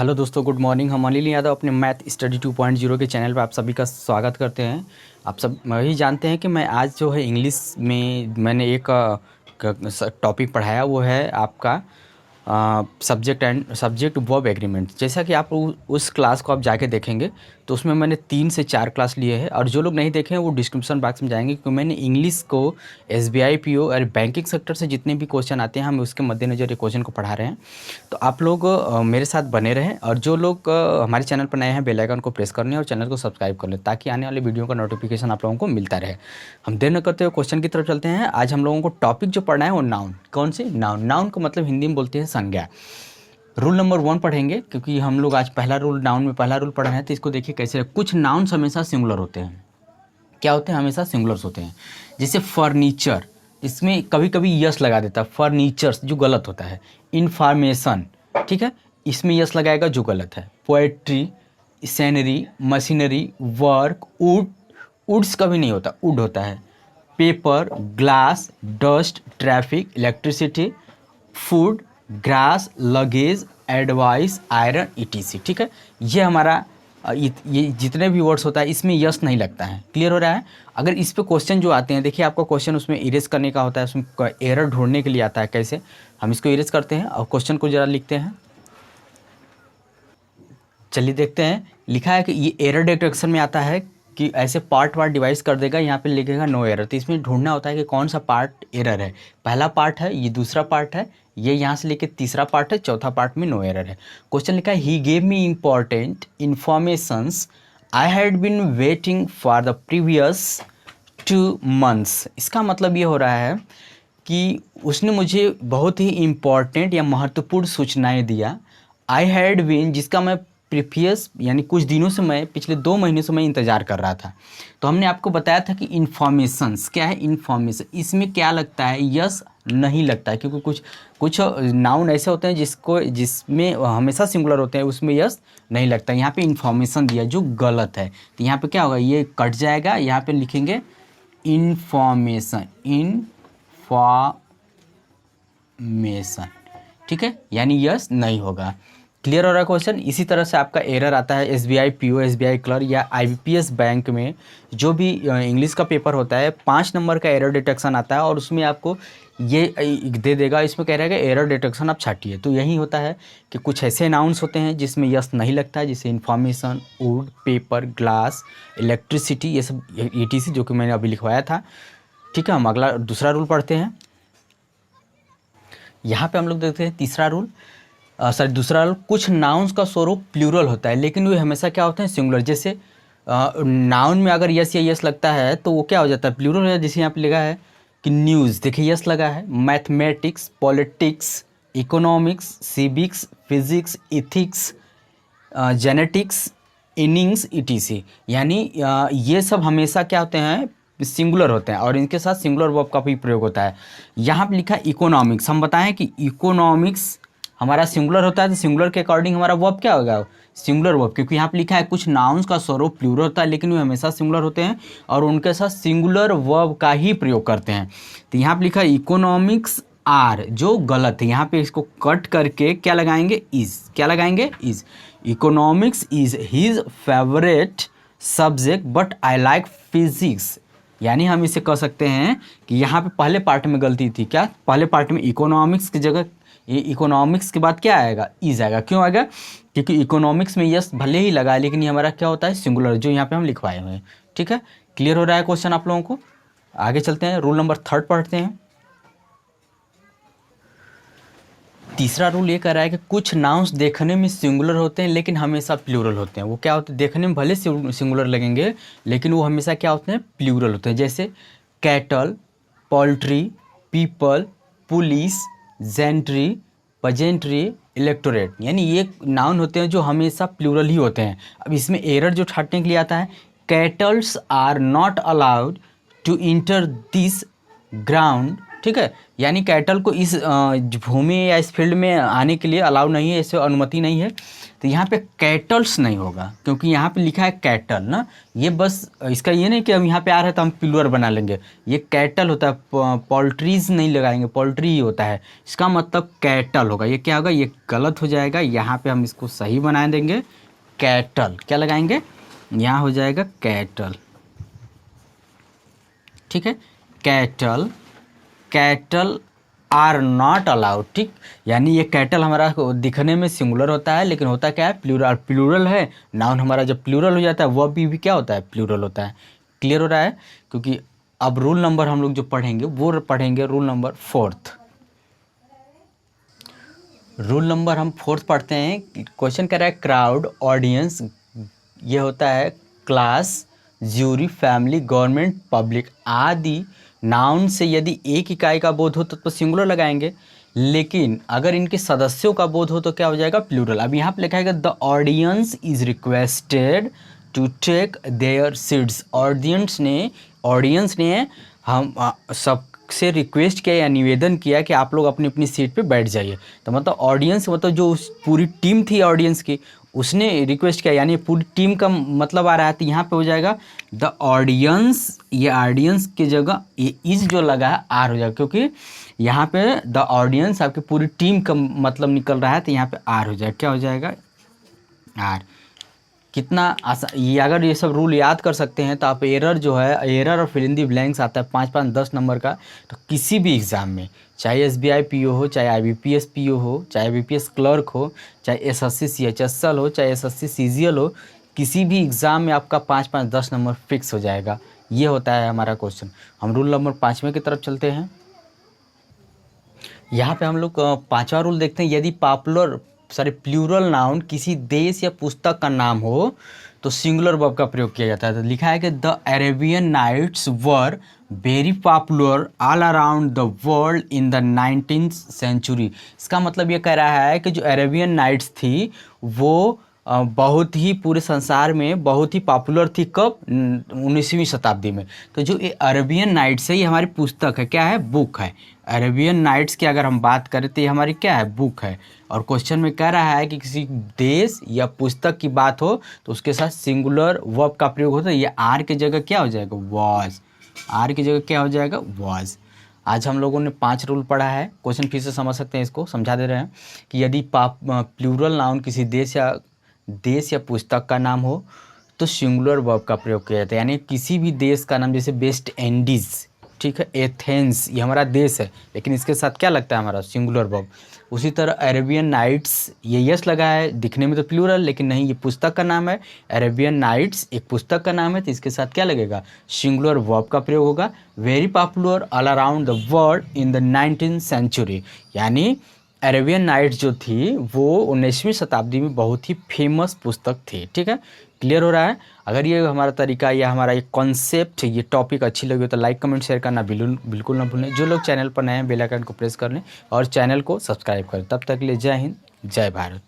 Hello दोस्तों, good morning. हम अनिल यादव अपने मैथ स्टडी 2.0 के चैनल पर आप सभी का स्वागत करते हैं। आप सब वही जानते हैं कि मैं आज जो है इंग्लिश में मैंने एक टॉपिक पढ़ाया, वो है आपका सब्जेक्ट वर्ब एग्रीमेंट। जैसा कि आप उस क्लास को आप जाके देखेंगे तो उसमें मैंने 3 से 4 क्लास लिए हैं, और जो लोग नहीं देखे हैं वो डिस्क्रिप्शन बॉक्स में जाएंगे, क्योंकि मैंने इंग्लिश को एसबीआई पीओ और बैंकिंग सेक्टर से जितने भी क्वेश्चन आते हैं हम उसके मद्देनज़र ये क्वेश्चन को पढ़ा रहे हैं। तो आप लोग मेरे साथ बने रहें, और जो लोग हमारे चैनल पर नए हैं बेल आइकन को प्रेस कर लें और चैनल को सब्सक्राइब कर लें, ताकि आने वाले वीडियो का नोटिफिकेशन आप लोगों को मिलता रहे। हम देर न करते हुए क्वेश्चन की तरफ चलते हैं। आज हम लोगों को टॉपिक जो पढ़ना है वो नाउन। कौन सी? नाउन। नाउन को मतलब हिंदी में बोलते हैं संज्ञा। रूल नंबर 1 पढ़ेंगे, क्योंकि हम लोग आज पहला रूल नाउन में पहला रूल पढ़ रहे हैं, तो इसको देखिए कैसे। कुछ नाउन्स हमेशा सिंगुलर होते हैं। क्या होते हैं? हमेशा सिंगुलर्स होते हैं। जैसे फर्नीचर, इसमें कभी कभी यस लगा देता है, फर्नीचर्स, जो गलत होता है। इन्फॉर्मेशन, ठीक है, इसमें यस लगाएगा जो गलत है। Poetry, scenery, machinery, work, wood, woods कभी नहीं होता, वुड होता है। Paper, glass, dust, traffic, electricity, food, grass, luggage, advice, iron, ETC. ठीक है, ये हमारा ये जितने भी वर्ड्स होता है इसमें यस नहीं लगता है। क्लियर हो रहा है? अगर इस पे क्वेश्चन जो आते हैं, देखिए आपका क्वेश्चन उसमें इरेज करने का होता है, उसमें एरर ढूंढने के लिए आता है। कैसे? हम इसको इरेज करते हैं और क्वेश्चन को ज़रा लिखते हैं। चलिए देखते हैं। लिखा है कि ये एरर डिटेक्शन में आता है कि ऐसे पार्ट डिवाइस कर देगा, यहाँ पे लिखेगा नो एरर। तो इसमें ढूंढना होता है कि कौन सा पार्ट एरर है। पहला पार्ट है, ये दूसरा पार्ट है, ये यहाँ से लेके तीसरा पार्ट है, चौथा पार्ट में नो एरर है। क्वेश्चन लिखा है ही gave me important informations I had been waiting for the previous 2 months। इसका मतलब ये हो रहा है कि उसने मुझे बहुत ही इम्पॉर्टेंट या महत्वपूर्ण सूचनाएं दिया। आई हैड बीन, जिसका मैं प्रीवियस यानी कुछ दिनों से, मैं पिछले 2 महीने से मैं इंतज़ार कर रहा था। तो हमने आपको बताया था कि इन्फॉर्मेशंस क्या है। इन्फॉर्मेशन, इसमें क्या लगता है? यस नहीं लगता है, क्योंकि कुछ नाउन ऐसे होते हैं जिसमें हमेशा सिंगुलर होते हैं, उसमें यस नहीं लगता। यहाँ पे इन्फॉर्मेशन दिया जो गलत है, तो यहाँ पे क्या होगा? ये कट जाएगा, यहाँ पे लिखेंगे इन्फॉर्मेशन, इन्फॉर्मेशन। ठीक है, यानी यस नहीं होगा। क्लियर हो रहा है क्वेश्चन? इसी तरह से आपका एरर आता है एसबीआई पीओ, एसबीआई क्लर्क या आईबीपीएस बैंक में जो भी इंग्लिश का पेपर होता है, 5 नंबर का एरर डिटेक्शन आता है, और उसमें आपको ये दे देगा। इसमें कह रहा है कि एरर डिटेक्शन आप छाटिए। तो यही होता है कि कुछ ऐसे नाउन्स होते हैं जिसमें यस नहीं लगता है, जैसे information, would, paper, glass, electricity, ये सब ईटीसी, जो कि मैंने अभी लिखवाया था। ठीक है, हम अगला दूसरा रूल पढ़ते हैं। यहाँ पे हम लोग देखते हैं तीसरा रूल, दूसरा रूल। कुछ नाउन्स का स्वरूप प्लूरल होता है, लेकिन वे हमेशा क्या होते हैं? सिंगुलर। जैसे नाउन में अगर यस या यस लगता है तो वो क्या हो जाता है? प्लूरल हो जाता है। जैसे यहाँ पे लिखा है कि न्यूज़, देखिए यस लगा है। Mathematics, politics, economics, civics, physics, ethics, genetics, innings, etc. यानी ये सब हमेशा क्या होते हैं? सिंगुलर होते हैं, और इनके साथ सिंगुलर वर्ब का भी प्रयोग होता है। यहाँ पे लिखा है इकोनॉमिक्स। हम बताएं कि इकोनॉमिक्स हमारा सिंगुलर होता है, तो सिंगुलर के अकॉर्डिंग हमारा वर्ब क्या होगा? Singular verb. क्योंकि यहाँ पे लिखा है कुछ नाउन्स का स्वरूप प्लूरल होता है, लेकिन वे हमेशा सिंगुलर होते हैं और उनके साथ सिंगुलर वर्ब का ही प्रयोग करते हैं। तो यहाँ पे लिखा है इकोनॉमिक्स आर, जो गलत है। यहाँ पे इसको कट करके क्या लगाएंगे? इज। क्या लगाएंगे? Is. Economics is his favourite subject but I like physics. यानी हम इसे कह सकते हैं कि यहाँ पे पहले पार्ट में गलती थी। क्या? पहले पार्ट में इकोनॉमिक्स की जगह, ये इकोनॉमिक्स के बाद क्या आएगा? इज आएगा। क्यों आएगा? क्योंकि इकोनॉमिक्स में यस भले ही लगा, लेकिन ये हमारा क्या होता है? सिंगुलर, जो यहाँ पे हम लिखवाए हुए हैं। ठीक है, क्लियर हो रहा है क्वेश्चन आप लोगों को? आगे चलते हैं, रूल नंबर 3 पढ़ते हैं। तीसरा रूल ये कह रहा है कि कुछ नाउन्स देखने में सिंगुलर होते हैं लेकिन हमेशा प्लूरल होते हैं। वो क्या होते हैं? देखने में भले सिंगुलर लगेंगे, लेकिन वो हमेशा क्या होते हैं? प्लूरल होते हैं। जैसे cattle, poultry, people, police, gentry, peasantry, electorate. यानी ये नाउन होते हैं जो हमेशा प्लूरल ही होते हैं। अब इसमें एरर जो छाटने के लिए आता है, cattles are not allowed to enter this ground ठीक है, यानी कैटल को इस भूमि या इस फील्ड में आने के लिए अलाउ नहीं है, इसे अनुमति नहीं है। तो यहाँ पे कैटल्स नहीं होगा, क्योंकि यहाँ पे लिखा है कैटल ना, ये बस इसका ये नहीं कि हम यहाँ पे आ रहे हैं तो हम प्लूरल बना लेंगे, ये कैटल होता है, पोल्ट्रीज नहीं लगाएंगे, पोल्ट्री ही होता है, इसका मतलब कैटल होगा। ये क्या होगा, ये गलत हो जाएगा, यहाँ पे हम इसको सही बना देंगे, कैटल। क्या लगाएंगे, यहाँ हो जाएगा कैटल, ठीक है, cattle, cattle are not allowed, ठीक। यानी ये कैटल हमारा दिखने में सिंगुलर होता है, लेकिन होता क्या है, प्लूरल। प्लूरल है, नाउन हमारा जब प्लूरल हो जाता है वह भी क्या होता है, प्लूरल होता है। क्लियर हो रहा है, क्योंकि अब रूल नंबर हम लोग जो पढ़ेंगे वो पढ़ेंगे रूल नंबर 4। रूल नंबर हम 4 पढ़ते हैं। क्वेश्चन कह रहा है क्राउड, ऑडियंस, ये होता है class, jury, family, government, public आदि नाउन से यदि एक इकाई का बोध हो तो सिंगुलर लगाएंगे, लेकिन अगर इनके सदस्यों का बोध हो तो क्या हो जाएगा, प्लूरल। अब यहाँ पे लिखा है the audience is requested to take their seats. Audience ने हम सबसे रिक्वेस्ट किया या निवेदन किया कि आप लोग अपनी अपनी सीट पे बैठ जाइए। तो मतलब ऑडियंस मतलब जो पूरी टीम थी ऑडियंस की, उसने रिक्वेस्ट किया, यानी पूरी टीम का मतलब आ रहा है। तो यहाँ पे हो जाएगा द ऑडियंस, ये ऑडियंस की जगह ये इज जो लगा है आर हो जाएगा, क्योंकि यहाँ पे द ऑडियंस आपकी पूरी टीम का मतलब निकल रहा है, तो यहाँ पे आर हो जाएगा। क्या हो जाएगा, आर। कितना आसान, ये अगर ये सब रूल याद कर सकते हैं तो आप एरर जो है, एरर और फिल इन दी ब्लैंक्स आता है 5-5-10 नंबर का, तो किसी भी एग्ज़ाम में, चाहे SBI PO हो, चाहे IBPS PO हो, चाहे IBPS क्लर्क हो, चाहे SSC CHSL हो, चाहे SSC CGL हो, किसी भी एग्ज़ाम में आपका 5-5-10 नंबर फिक्स हो जाएगा। ये होता है हमारा क्वेश्चन। हम रूल नंबर 5वें की तरफ चलते हैं। यहाँ पे हम लोग 5वां रूल देखते हैं। यदि प्लूरल नाउन किसी देश या पुस्तक का नाम हो तो सिंगुलर वर्ब का प्रयोग किया जाता है। तो लिखा है कि the Arabian Nights were very popular all around the world in the 19th century. इसका मतलब ये कह रहा है कि जो अरेबियन नाइट्स थी वो बहुत ही पूरे संसार में बहुत ही पॉपुलर थी। कब, 19वीं शताब्दी में। तो जो ये अरेबियन नाइट्स है, ये हमारी पुस्तक है, क्या है, बुक है। अरेबियन नाइट्स की अगर हम बात करें तो ये हमारी क्या है, बुक है। और क्वेश्चन में कह रहा है कि किसी देश या पुस्तक की बात हो तो उसके साथ सिंगुलर वर्ब का प्रयोग होता है। ये आर की जगह क्या हो जाएगा, वॉज। आर की जगह क्या हो जाएगा, वॉज। आज हम लोगों ने 5 रूल पढ़ा है। क्वेश्चन फिर से समझ सकते हैं, इसको समझा दे रहे हैं कि यदि प्लूरल नाउन किसी देश या पुस्तक का नाम हो तो सिंगुलर वर्ब का प्रयोग किया जाता है। यानी किसी भी देश का नाम, जैसे वेस्ट इंडीज़, ठीक है, एथेंस, ये हमारा देश है, लेकिन इसके साथ क्या लगता है हमारा, सिंगुलर वर्ब। उसी तरह अरेबियन नाइट्स, ये यस लगा है, दिखने में तो प्लूरल, लेकिन नहीं, ये पुस्तक का नाम है। अरेबियन नाइट्स एक पुस्तक का नाम है, तो इसके साथ क्या लगेगा, सिंगुलर वर्ब का प्रयोग होगा। Very popular all around the world in the 19th century, यानी अरेबियन नाइट्स जो थी वो 19वीं शताब्दी में बहुत ही फेमस पुस्तक थी। ठीक है, क्लियर हो रहा है। अगर ये हमारा तरीका या हमारा ये कॉन्सेप्ट, ये टॉपिक अच्छी लगी हो तो लाइक कमेंट शेयर करना बिल्कुल ना भूलें। जो लोग चैनल पर नए हैं बेल आइकन को प्रेस कर लें और चैनल को सब्सक्राइब करें। तब तक के लिए जय हिंद, जय भारत।